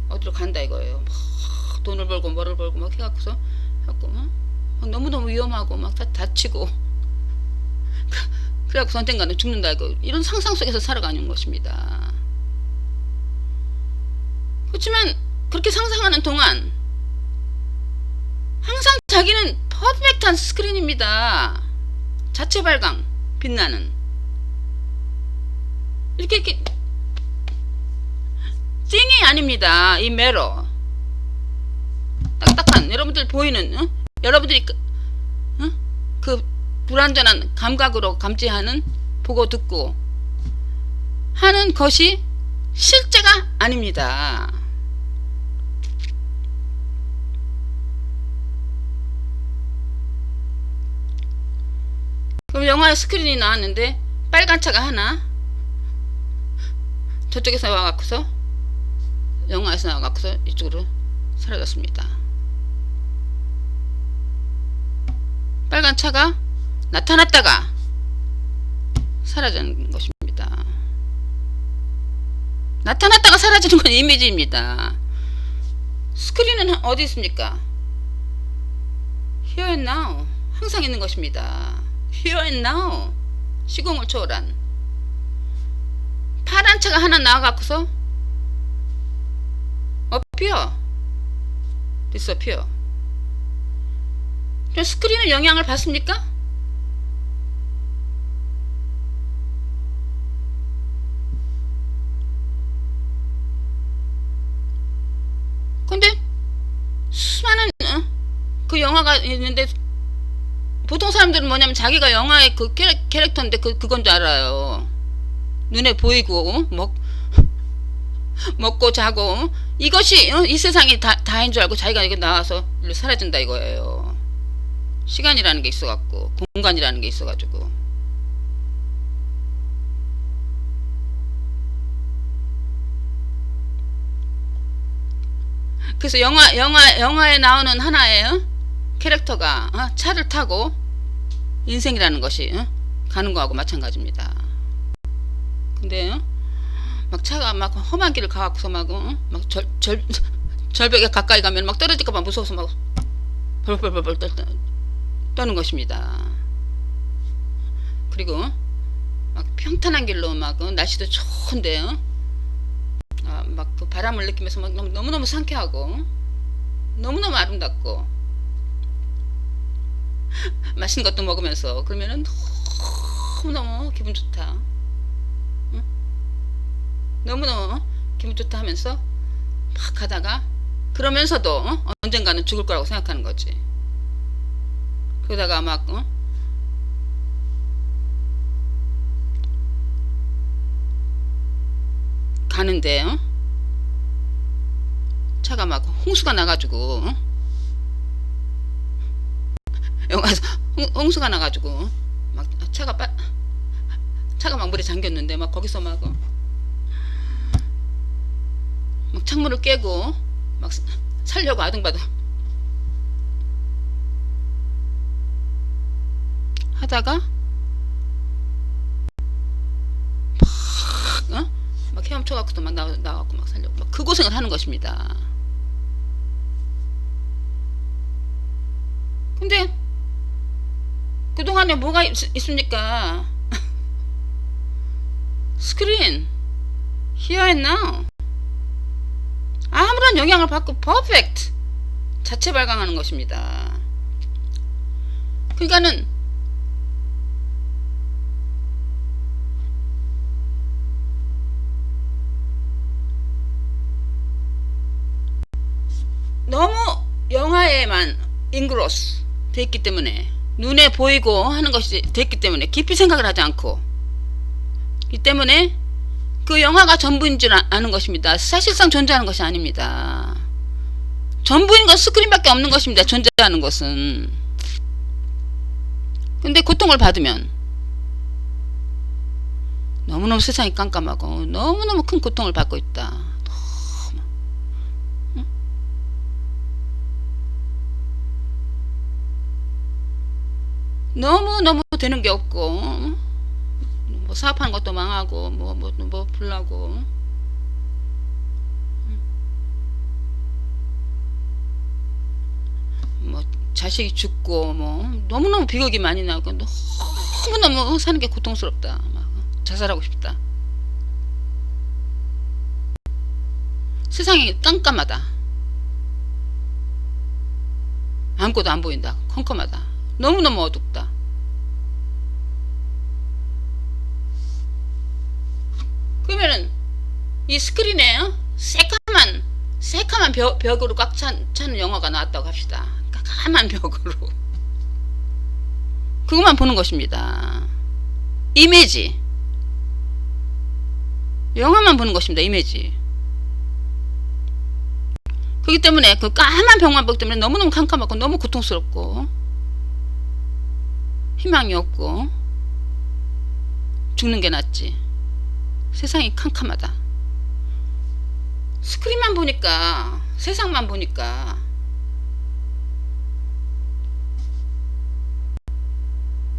어디로 간다 이거예요. 막 돈을 벌고 뭐를 벌고 막 해갖고서 막 너무너무 위험하고 막 다치고 그래갖고 언젠가는 죽는다 이거. 이런 상상 속에서 살아가는 것입니다. 그렇지만 그렇게 상상하는 동안 항상 자기는 퍼펙트한 스크린입니다. 자체 발광, 빛나는. 이렇게 찡이 아닙니다. 이 메러. 딱딱한, 여러분들 보이는, 여러분들이 그 불완전한 감각으로 감지하는, 보고 듣고 하는 것이 실제가 아닙니다. 그럼 영화에 스크린이 나왔는데 빨간 차가 하나 저쪽에서 와갖고서 영화에서 나와갖고서 이쪽으로 사라졌습니다. 빨간 차가 나타났다가 사라지는 것입니다. 나타났다가 사라지는 건 이미지입니다. 스크린은 어디 있습니까? Here and now. 항상 있는 것입니다. Here and now. 시공을 초월한 파란 차가 하나 나와갖고서 appear, disappear. 스크린은 영향을 받습니까? 근데 수많은 그 영화가 있는데 보통 사람들은 뭐냐면 자기가 영화의 그 캐릭터인데 그건 줄 알아요. 눈에 보이고 먹고 자고 이것이 이 세상이 다인 줄 알고 자기가 여기 나와서 일로 사라진다 이거예요. 시간이라는 게 있어갖고 공간이라는 게 있어가지고. 그래서 영화에 나오는 하나의 캐릭터가 차를 타고 인생이라는 것이 가는 거하고 마찬가지입니다. 근데 막 차가 막 험한 길을 가갖고서 막 절벽에 가까이 가면 막 떨어질까봐 무서워서 막 벌벌벌벌 떠는 것입니다. 그리고 막 평탄한 길로 막 날씨도 좋은데 막 그 바람을 느끼면서 막 너무너무 상쾌하고 너무너무 아름답고 맛있는 것도 먹으면서 그러면은 너무너무 기분 좋다. 응? 너무너무 기분 좋다 하면서 막 하다가 그러면서도 언젠가는 죽을 거라고 생각하는 거지. 그러다가 막 가는데 차가 막 홍수가 나가지고 영화에서 홍수가 나가지고 막 차가 막 물에 잠겼는데 막 거기서 막 창문을 깨고 막 살려고 아등바등 하다가 막 헤엄쳐갖고도 막 나와갖고 막 살려고 막 그 고생을 하는 것입니다. 근데 그동안에 뭐가 있습니까? 스크린 here and now 아무런 영향을 받고 퍼펙트 자체 발광하는 것입니다. 그러니까는 너무 영화에만 인그로스 됐기 때문에 눈에 보이고 하는 것이 됐기 때문에 깊이 생각을 하지 않고 이 때문에 그 영화가 전부인 줄 아는 것입니다. 사실상 존재하는 것이 아닙니다. 전부인 건 스크린밖에 없는 것입니다. 존재하는 것은. 근데 고통을 받으면 너무너무 세상이 깜깜하고 너무너무 큰 고통을 받고 있다. 너무너무 되는 게 없고 뭐 사업하는 것도 망하고 뭐 불나고 뭐 자식이 죽고 뭐 너무너무 비극이 많이 나고 너무너무 사는 게 고통스럽다. 막 자살하고 싶다. 세상이 깜깜하다. 아무것도 안 보인다. 컴컴하다. 너무너무 어둡다. 그러면은 이 스크린에 새카만 벽으로 꽉 차는 영화가 나왔다고 합시다. 까만 벽으로 그것만 보는 것입니다. 이미지 영화만 보는 것입니다. 이미지. 그렇기 때문에 그 까만 벽만 보기 때문에 너무너무 캄캄하고 너무 고통스럽고 희망이 없고 죽는 게 낫지. 세상이 캄캄하다. 스크린만 보니까 세상만 보니까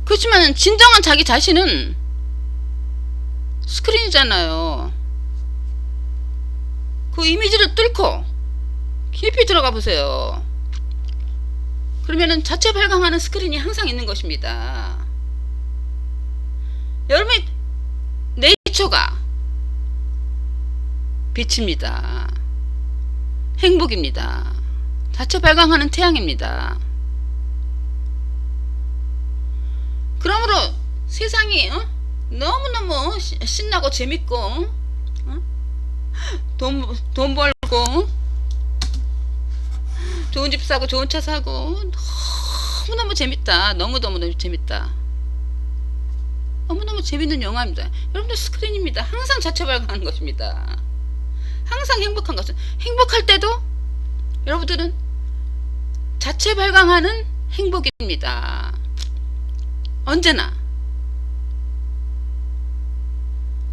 그렇지만 진정한 자기 자신은 스크린이잖아요. 그 이미지를 뚫고 깊이 들어가 보세요. 그러면은 자체 발광하는 스크린이 항상 있는 것입니다. 여러분의 네이처가 빛입니다. 행복입니다. 자체 발광하는 태양입니다. 그러므로 세상이 너무너무 신나고 재밌고 돈 벌고 좋은 집 사고 좋은 차 사고 너무너무 재밌다. 너무너무 재밌다. 너무너무 재밌는 영화입니다. 여러분들 스크린입니다. 항상 자체 발광하는 것입니다. 항상 행복한 것은 행복할 때도 여러분들은 자체 발광하는 행복입니다. 언제나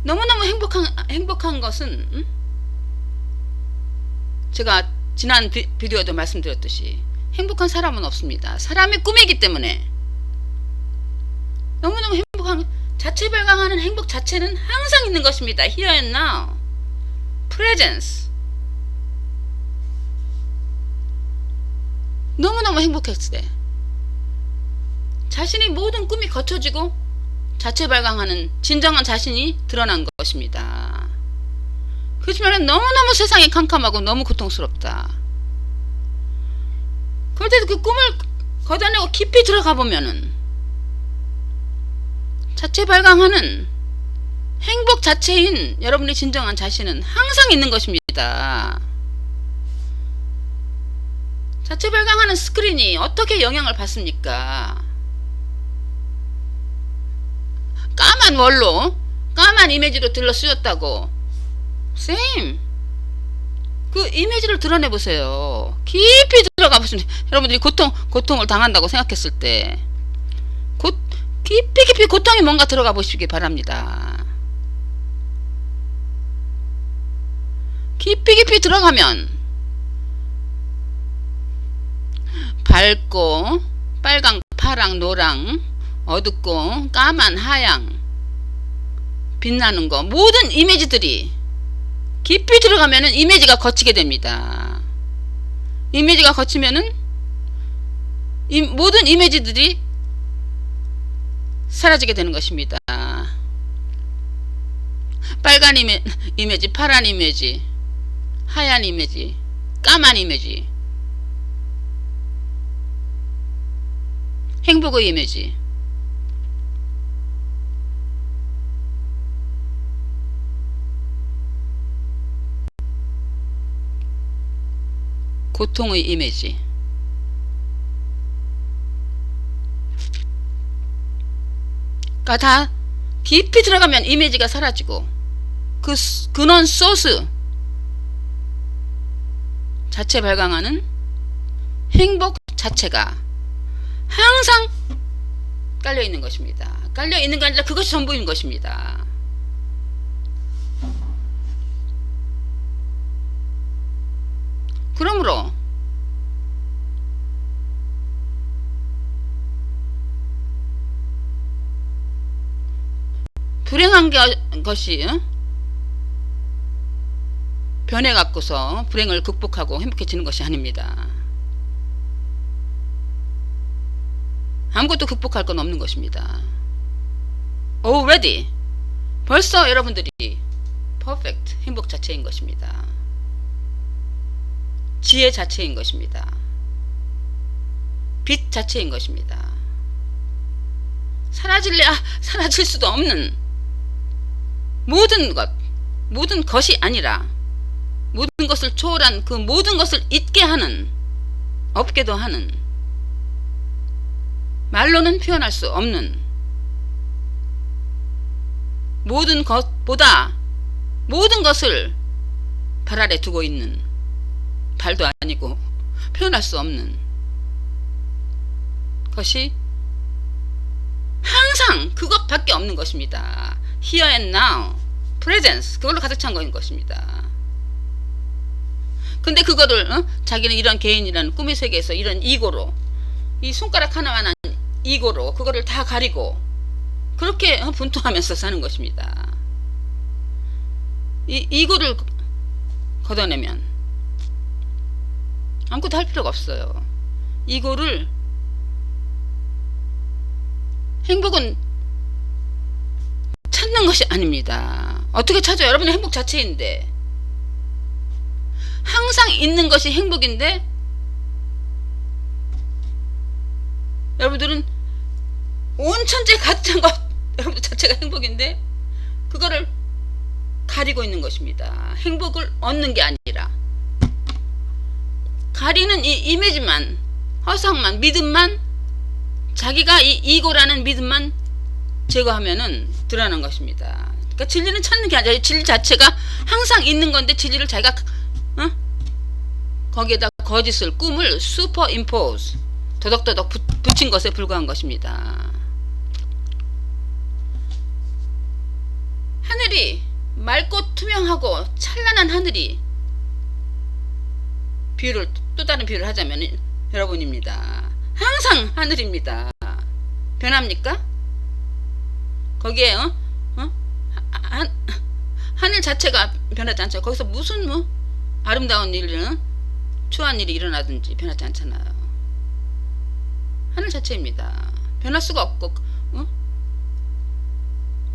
너무너무 행복한 것은 제가 지난 비디오에도 말씀드렸듯이 행복한 사람은 없습니다. 사람의 꿈이기 때문에 너무너무 행복한 자체 발광하는 행복 자체는 항상 있는 것입니다. Here and now. Presence. 너무너무 행복했을 때 자신의 모든 꿈이 거쳐지고 자체 발광하는 진정한 자신이 드러난 것입니다. 그렇지만 너무너무 세상이 캄캄하고 너무 고통스럽다. 그럴 때도 그 꿈을 걷어내고 깊이 들어가 보면은 자체 발광하는 행복 자체인 여러분의 진정한 자신은 항상 있는 것입니다. 자체 발광하는 스크린이 어떻게 영향을 받습니까? 까만 원로, 까만 이미지로 들러 쓰였다고. same. 그 이미지를 드러내보세요. 깊이 들어가 보시면, 여러분들이 고통을 당한다고 생각했을 때, 깊이 고통이 뭔가 들어가 보시기 바랍니다. 깊이 들어가면, 밝고, 빨강, 파랑, 노랑, 어둡고, 까만, 하양, 빛나는 거, 모든 이미지들이 깊이 들어가면은 이미지가 거치게 됩니다. 이미지가 거치면은 모든 이미지들이 사라지게 되는 것입니다. 빨간 이미지, 파란 이미지, 하얀 이미지, 까만 이미지, 행복의 이미지, 고통의 이미지, 가 다 깊이 들어가면 이미지가 사라지고 그 근원 소스 자체 발광하는 행복 자체가 항상 깔려 있는 것입니다. 깔려 있는 게 아니라 그것이 전부인 것입니다. 그러므로 불행한 것이 변해 갖고서 불행을 극복하고 행복해지는 것이 아닙니다. 아무것도 극복할 건 없는 것입니다. Already 벌써 여러분들이 perfect 행복 자체인 것입니다. 지혜 자체인 것입니다. 빛 자체인 것입니다. 사라질 수도 없는 모든 것이 아니라 모든 것을 초월한 그 모든 것을 잊게 하는, 없게도 하는, 말로는 표현할 수 없는 모든 것보다 모든 것을 발 아래 두고 있는, 발도 아니고 표현할 수 없는 것이 항상 그것밖에 없는 것입니다. Here and now, presence, 그걸로 가득 찬 거인 것입니다. 근데 그거를 자기는 이런 개인이라는 꿈의 세계에서 이런 이고로, 이 손가락 하나만한 이고로 그거를 다 가리고 그렇게 분투하면서 사는 것입니다. 이 이고를 걷어내면 아무것도 할 필요가 없어요. 이고를, 행복은 찾는 것이 아닙니다. 어떻게 찾아요? 여러분의 행복 자체인데, 항상 있는 것이 행복인데, 여러분들은 온 천지에 가득 찬 것, 여러분들 자체가 행복인데 그거를 가리고 있는 것입니다. 행복을 얻는 게 아니라 가리는 이 이미지만, 허상만, 믿음만, 자기가 이 이고라는 믿음만 제거하면은 드러나는 것입니다. 그러니까 진리는 찾는 게 아니라 진리 자체가 항상 있는 건데 진리를 자기가 거기에다 거짓을, 꿈을 슈퍼임포즈, 도덕도덕 붙인 것에 불과한 것입니다. 하늘이 맑고 투명하고 찬란한 하늘이, 또 다른 비유를 하자면 여러분입니다. 항상 하늘입니다. 변합니까? 거기에 하늘 자체가 변하지 않죠. 거기서 무슨 아름다운 일은 추한 일이 일어나든지 변하지 않잖아요. 하늘 자체입니다. 변할 수가 없고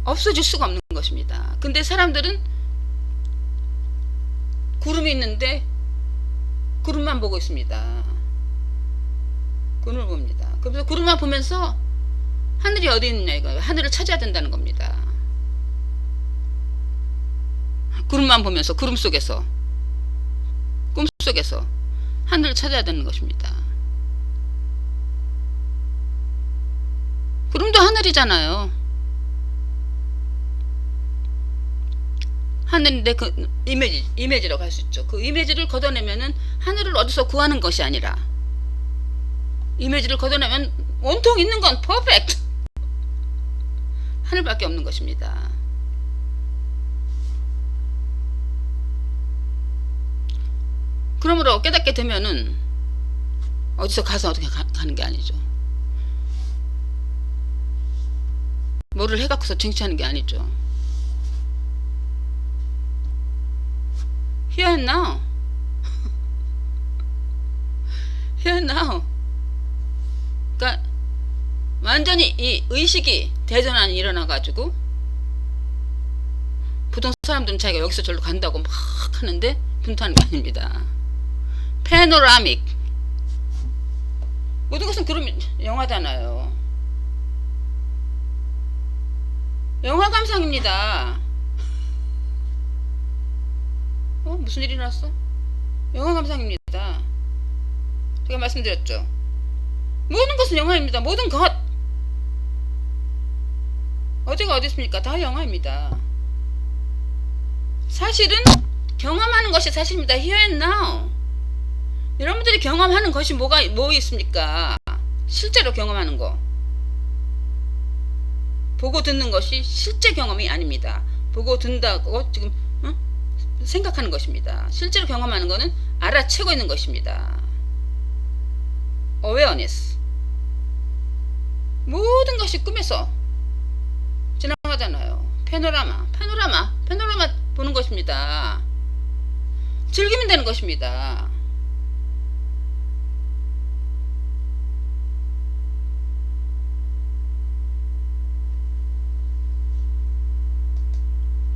없어질 수가 없는 것입니다. 근데 사람들은 구름이 있는데 구름만 보고 있습니다. 구름을 봅니다. 그래서 구름만 보면서 하늘이 어디 있느냐 이거. 하늘을 찾아야 된다는 겁니다. 구름만 보면서 구름 속에서 꿈속에서 하늘을 찾아야 되는 것입니다. 구름도 하늘이잖아요. 하늘인데 그 이미지라고 할 수 있죠. 그 이미지를 걷어내면은 하늘을 어디서 구하는 것이 아니라 이미지를 걷어내면 온통 있는 건 퍼펙트 하늘밖에 없는 것입니다. 그러므로 깨닫게 되면은 어디서 가서 어떻게 가는 게 아니죠. 뭐를 해갖고서 쟁취하는 게 아니죠. Here and now. Here and now. 그러니까 완전히 이 의식이 대전환이 일어나가지고 보통 사람들은 자기가 여기서 절로 간다고 막 하는데 분투하는 게 아닙니다. 패노라믹. 모든 것은 그럼 영화잖아요. 영화 감상입니다. 무슨 일이 났어? 영화 감상입니다. 제가 말씀드렸죠. 모든 것은 영화입니다. 모든 것. 어디가 어디 있습니까? 다 영화입니다. 사실은 경험하는 것이 사실입니다. Here and now. 여러분들이 경험하는 것이 뭐 있습니까? 실제로 경험하는 거. 보고 듣는 것이 실제 경험이 아닙니다. 보고 듣는다고 지금 생각하는 것입니다. 실제로 경험하는 것은 알아채고 있는 것입니다. awareness. 모든 것이 꿈에서 지나가잖아요. 패노라마 보는 것입니다. 즐기면 되는 것입니다.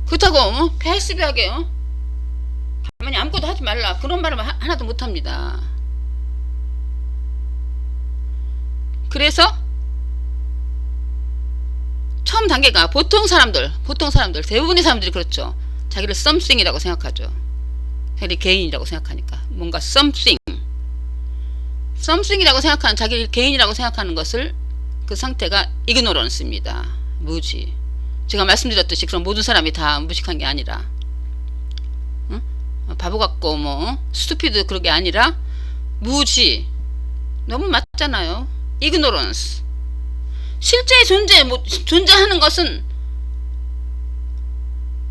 그렇다고 패시브하게 가만히 아무것도 하지 말라 그런 말은 하나도 못합니다. 그래서 처음 단계가 보통 사람들 대부분의 사람들이 그렇죠. 자기를 something이라고 생각하죠. 자기 개인이라고 생각하니까 뭔가 something이라고 생각하는 자기를 개인이라고 생각하는 것을 그 상태가 ignorance입니다. 무지. 제가 말씀드렸듯이 그런 모든 사람이 다 무식한 게 아니라 바보 같고 스투피드 그런 게 아니라 무지. 너무 맞잖아요. ignorance. 실제 존재하는 것은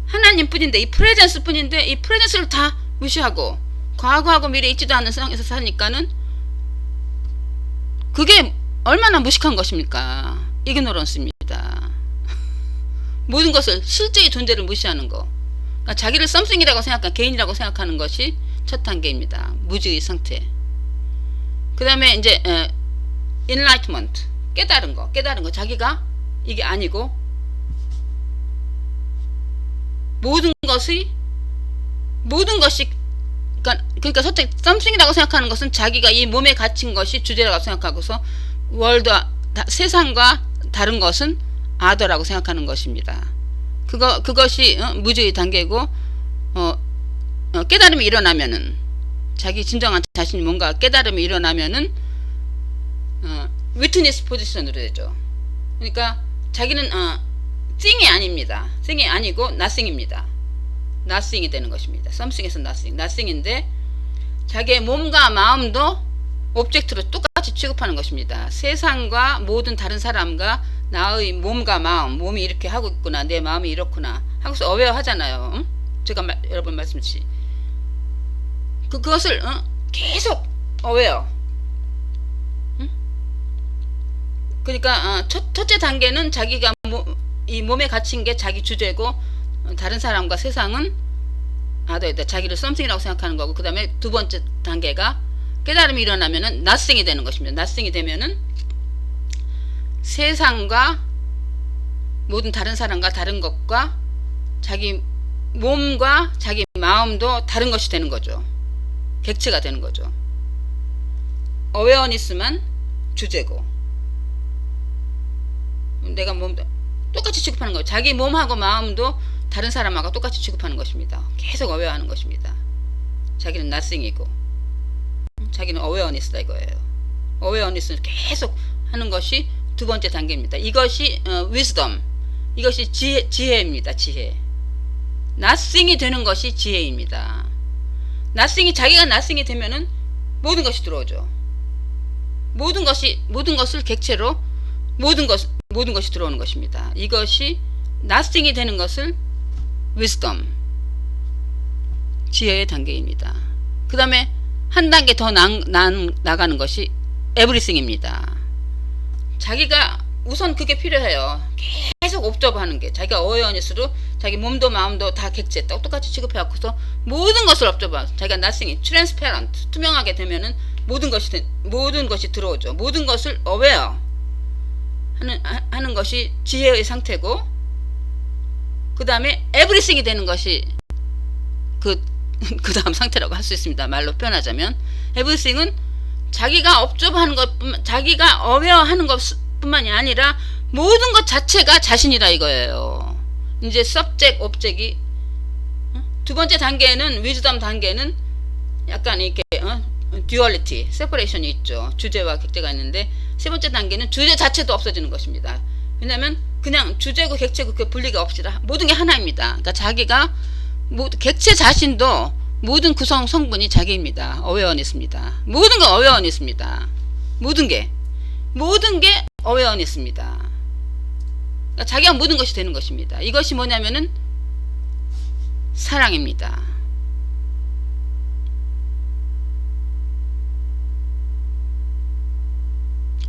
하나님 뿐인데 이 프레젠스 뿐인데 이 프레젠스를 다 무시하고 과거하고 미래 있지도 않는 세상에서 사니까는 그게 얼마나 무식한 것입니까? ignorance입니다. 모든 것을 실제의 존재를 무시하는 거. 그러니까 자기를 something이라고 생각하는 개인이라고 생각하는 것이 첫 단계입니다. 무지의 상태. 그 다음에 이제 enlightenment. 깨달은 거 자기가 이게 아니고 모든 것이 그러니까 첫째 something이라고 생각하는 것은 자기가 이 몸에 갇힌 것이 주제라고 생각하고서 세상과 다른 것은 other라고 생각하는 것입니다. 그것이 무지의 단계고 깨달음이 일어나면은 자기 진정한 자신이 뭔가 깨달음이 일어나면은 위트니스 포지션으로 되죠. 그러니까 자기는 thing이 아닙니다. thing이 아니고 nothing입니다. nothing이 되는 것입니다. something에서 nothing인데 자기의 몸과 마음도 오브젝트로 똑같이 취급하는 것입니다. 세상과 모든 다른 사람과 나의 몸과 마음, 몸이 이렇게 하고 있구나, 내 마음이 이렇구나 하고서 어웨어 하잖아요. 제가 여러 번 말씀드렸지. 그것을 계속 어웨어. 그러니까 첫째 단계는 자기가 이 몸에 갇힌 게 자기 주제고 다른 사람과 세상은 자기를 something이라고 생각하는 거고 그 다음에 두 번째 단계가 깨달음이 일어나면은 nothing이 되는 것입니다. nothing이 되면은 세상과 모든 다른 사람과 다른 것과 자기 몸과 자기 마음도 다른 것이 되는 거죠. 객체가 되는 거죠. 어웨어니스만 주제고 내가 몸 똑같이 취급하는 거예요. 자기 몸하고 마음도 다른 사람하고 똑같이 취급하는 것입니다. 계속 어웨어하는 것입니다. 자기는 nothing이고 자기는 어웨어니스다 이거예요. 어웨어니스를 계속 하는 것이 두 번째 단계입니다. 이것이 wisdom, 이것이 지혜입니다. 지혜. nothing이 되는 것이 지혜입니다. nothing이, 자기가 nothing이 되면은 모든 것이 들어오죠. 모든 것을 객체로 모든 것이 들어오는 것입니다. 이것이 nothing이 되는 것을 wisdom, 지혜의 단계입니다. 그 다음에 한 단계 더 나가는 것이 everything입니다. 자기가 우선 그게 필요해요. 계속 옵저버하는 게, 자기가 어웨어니스로 자기 몸도 마음도 다 객체 똑같이 취급해갖고서 모든 것을 옵저버, 자기가 nothing이 transparent, 투명하게 되면은 모든 것이 들어오죠. 모든 것을 aware 하는 것이 지혜의 상태고, 그 다음에 everything이 되는 것이 그 다음 상태라고 할 수 있습니다. 말로 표현하자면 everything은 자기가 observe하는 것, 자기가 aware하는 것뿐만이 아니라 모든 것 자체가 자신이라 이거예요. 이제 subject, object이 두 번째 단계는 wisdom 단계는 약간 이렇게 duality, separation이 있죠. 주제와 객체가 있는데, 세 번째 단계는 주제 자체도 없어지는 것입니다. 왜냐하면 그냥 주제고 객체고 그 분리가 없이라 모든 게 하나입니다. 그러니까 자기가 객체 자신도 모든 구성 성분이 자기입니다. 어웨어니스입니다. 모든 게 어웨어니스입니다. 모든 게 어웨어니스입니다. 그러니까 자기가 모든 것이 되는 것입니다. 이것이 뭐냐면은 사랑입니다.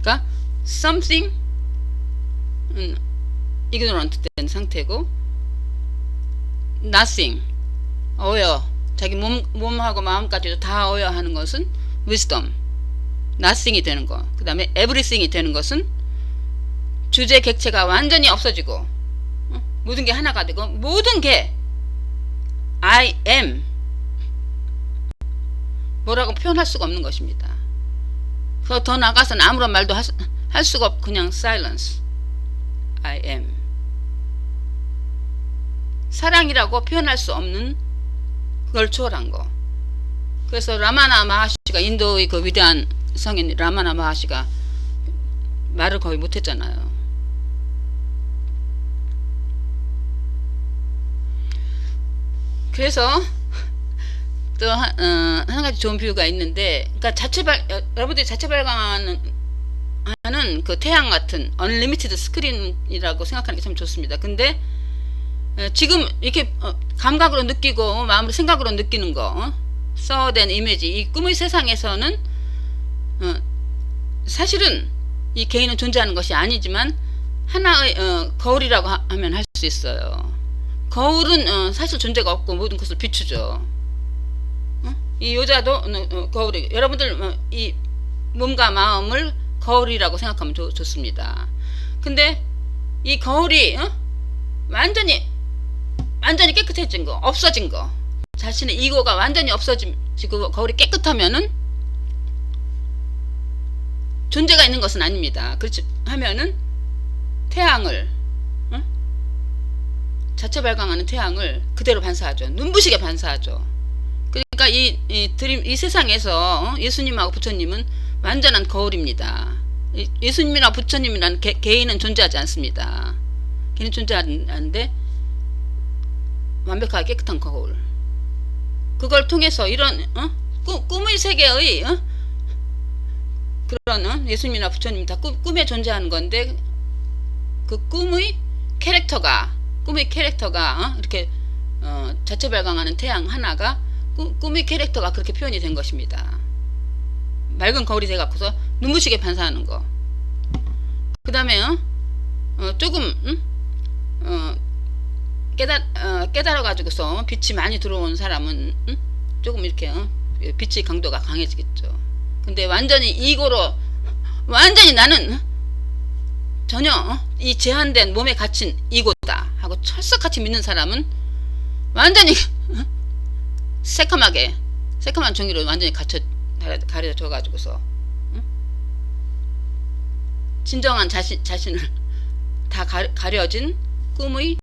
그러니까 something ignorant 된 상태고, nothing aware, 자기 몸하고 마음까지도 다 aware 하는 것은 wisdom, nothing이 되는 것. 그 다음에 everything이 되는 것은 주제 객체가 완전히 없어지고 모든 게 하나가 되고, 모든 게 I am, 뭐라고 표현할 수가 없는 것입니다. 더 나가서는 아무런 말도 할 수가 없고 그냥 silence, I am. 사랑이라고 표현할 수 없는 그걸 초월한 거. 그래서 라마나 마하시가, 인도의 그 위대한 성인 라마나 마하시가 말을 거의 못했잖아요. 그래서 또 한 가지 좋은 비유가 있는데, 그러니까 여러분들이 자체 발광하는 그 태양 같은 unlimited 스크린이라고 생각하는 게 참 좋습니다. 근데 지금 이렇게 감각으로 느끼고 마음으로 생각으로 느끼는 거, thought 이미지, 이 꿈의 세상에서는 사실은 이 개인은 존재하는 것이 아니지만 하나의 거울이라고 하면 할 수 있어요. 거울은 사실 존재가 없고 모든 것을 비추죠. 이 여자도 거울이, 여러분들 이 몸과 마음을 거울이라고 생각하면 좋습니다. 근데 이 거울이 완전히 깨끗해진 거, 없어진 거, 자신의 이고가 완전히 없어지고 거울이 깨끗하면은 존재가 있는 것은 아닙니다. 그렇지 하면은 태양을, 자체 발광하는 태양을 그대로 반사하죠. 눈부시게 반사하죠. 그러니까 이 세상에서 예수님하고 부처님은 완전한 거울입니다. 예수님이나 부처님이라는 개인은 존재하지 않습니다. 개인은 존재하는데 완벽하게 깨끗한 거울. 그걸 통해서 이런 꿈의 세계의 그런 예수님이나 부처님 다 꿈에 존재하는 건데, 그 꿈의 캐릭터가 이렇게 자체 발광하는 태양 하나가 꿈의 캐릭터가 그렇게 표현이 된 것입니다. 맑은 거울이 돼갖고서 눈부시게 반사하는 거. 그 다음에 조금 깨달아가지고서 빛이 많이 들어온 사람은 조금 이렇게 빛의 강도가 강해지겠죠. 근데 완전히 이고로, 완전히 나는 전혀 이 제한된 몸에 갇힌 이고다 하고 철석같이 믿는 사람은 완전히 새카만 종이로 완전히 가려져 가지고서 진정한 자신을 다 가려진 꿈의